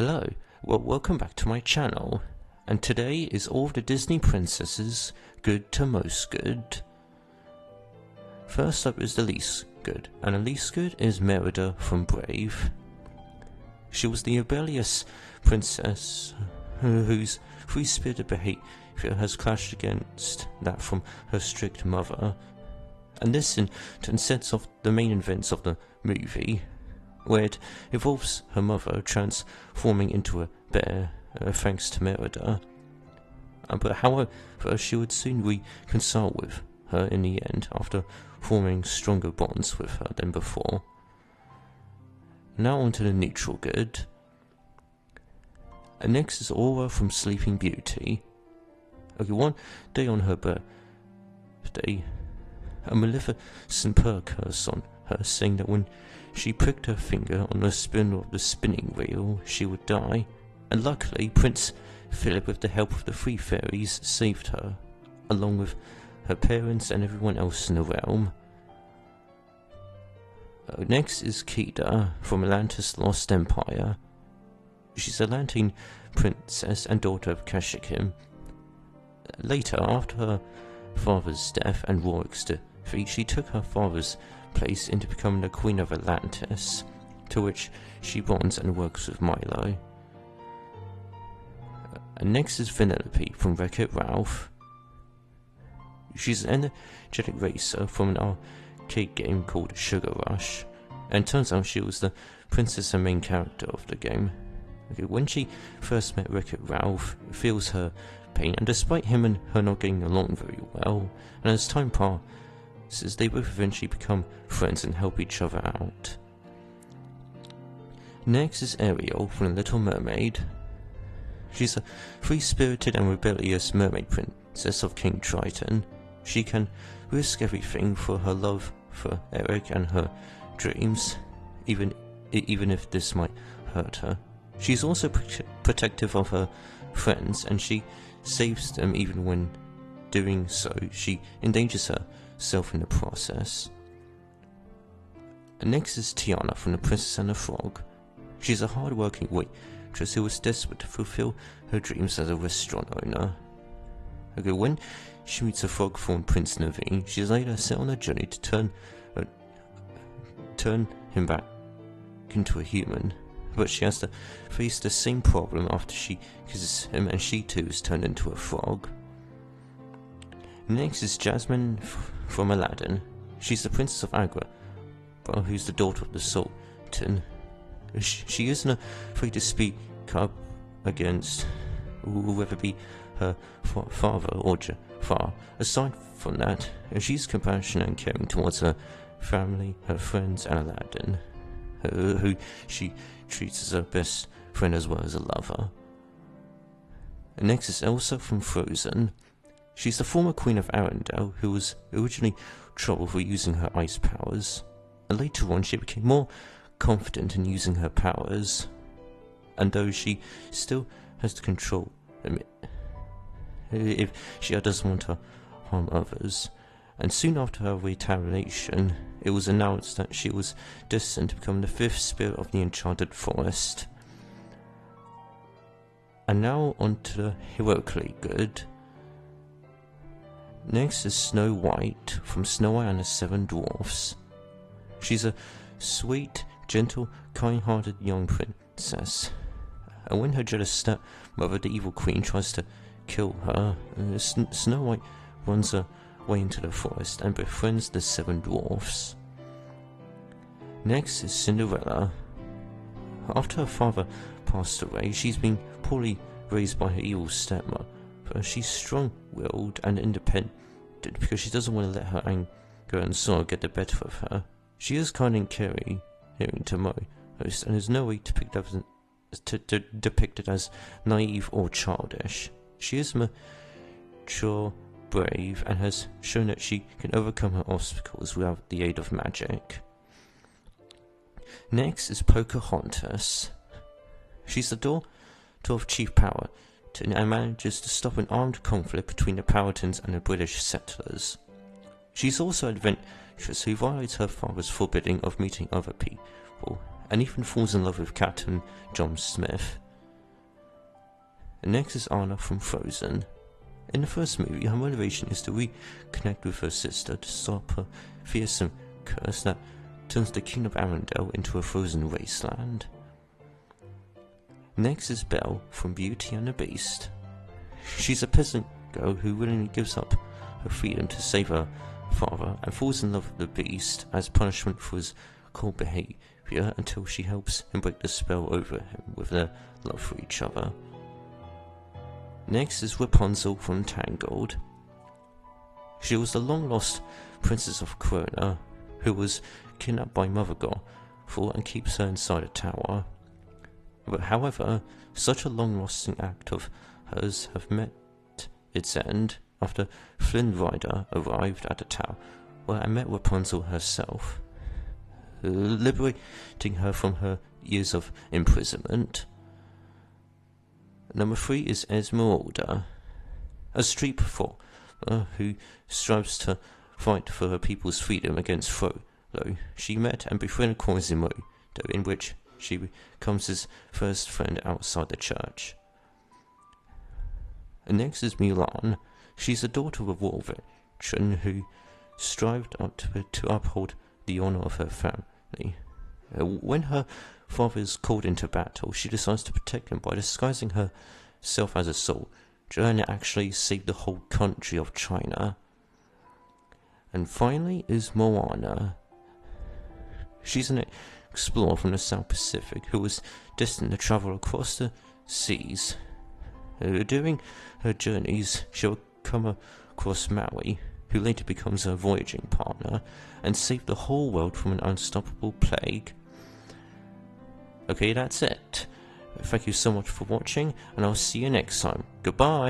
Hello, welcome back to my channel, and today is all of the Disney princesses good to most good. First up is the least good, and the least good is Merida from Brave. She was the rebellious princess whose free-spirited behavior has clashed against that from her strict mother, and this in turn sets off the main events of the movie, where it involves her mother transforming into a bear thanks to Merida. But however, she would soon reconcile with her in the end after forming stronger bonds with her than before. Now on to the neutral good. And next is Aurora from Sleeping Beauty. Okay, one day on her birthday, a maleficent purr curse on her, saying that when she pricked her finger on the spindle of the spinning wheel, she would die, and luckily Prince Philip, with the help of the three fairies, saved her, along with her parents and everyone else in the realm. Next is Kida from Atlantis Lost Empire. She's a Atlantean princess and daughter of Kashyyyk. Later, after her father's death and Rorik's defeat, she took her father's place into becoming the Queen of Atlantis, to which she bonds and works with Milo. And next is Vanellope from Wreck-It Ralph. She's an energetic racer from an arcade game called Sugar Rush, and turns out she was the princess and main character of the game. Okay, when she first met Wreck-It Ralph, it feels her pain, and despite him and her not getting along very well, and as time passes, they both eventually become friends and help each other out. Next is Ariel from The Little Mermaid. She's a free-spirited and rebellious mermaid princess of King Triton. She can risk everything for her love for Eric and her dreams, even if this might hurt her. She's also protective of her friends, and she saves them even when doing so she endangers herself in the process. And next is Tiana from The Princess and the Frog. She's a hard-working waitress who was desperate to fulfill her dreams as a restaurant owner. Okay, when she meets a frog-formed Prince Naveen, she's later set on a journey to turn him back into a human. But she has to face the same problem after she kisses him, and she too is turned into a frog. Next is Jasmine from Aladdin. She's the Princess of Agra, who's the daughter of the Sultan. She isn't afraid to speak up against whoever be her father or Jafar. Aside from that, she's compassionate and caring towards her family, her friends, and Aladdin, who she treats as her best friend as well as a lover. And next is Elsa from Frozen. She's the former Queen of Arendelle, who was originally troubled for using her ice powers, and later on she became more confident in using her powers, and though she still has to control them if she doesn't want to harm others. And soon after her retaliation, it was announced that she was destined to become the fifth spirit of the Enchanted Forest. And now on to the heroically good. Next is Snow White from Snow White and the Seven Dwarfs. She's a sweet, gentle, kind-hearted young princess, and when her jealous stepmother, the evil queen, tries to kill her, Snow White runs away into the forest and befriends the Seven Dwarfs. Next is Cinderella. After her father passed away, she's been poorly raised by her evil stepmother. She's strong-willed and independent because she doesn't want to let her anger and sorrow get the better of her. She is kind and caring to most, and is no way depicted as naive or childish. She is mature, brave, and has shown that she can overcome her obstacles without the aid of magic. Next is Pocahontas. She's the daughter of Chief Powhatan and manages to stop an armed conflict between the Powhatans and the British settlers. She's also adventurous who violates her father's forbidding of meeting other people, and even falls in love with Captain John Smith. Next is Anna from Frozen. In the first movie, her motivation is to reconnect with her sister to stop her fearsome curse that turns the Kingdom of Arendelle into a frozen wasteland. Next is Belle from Beauty and the Beast. She's a peasant girl who willingly gives up her freedom to save her father and falls in love with the Beast as punishment for his cold behaviour until she helps him break the spell over him with their love for each other. Next is Rapunzel from Tangled. She was the long-lost princess of Crona, who was kidnapped by Mother Gothel and keeps her inside a tower. But however, such a long-lasting act of hers have met its end after Flynn Rider arrived at the tower and met Rapunzel herself, liberating her from her years of imprisonment. Number 3 is Esmeralda, a street performer who strives to fight for her people's freedom against Frollo. She met and befriended Quasimodo, in which she becomes his first friend outside the church. And next is Mulan. She's the daughter of a war veteran who strived to uphold the honor of her family. When her father is called into battle, she decides to protect him by disguising herself as a soldier and actually save the whole country of China. And finally is Moana. She's an explorer from the South Pacific who was destined to travel across the seas. During her journeys, she'll come across Maui, who later becomes her voyaging partner, and save the whole world from an unstoppable plague. Okay, that's it. Thank you so much for watching, and I'll see you next time. Goodbye!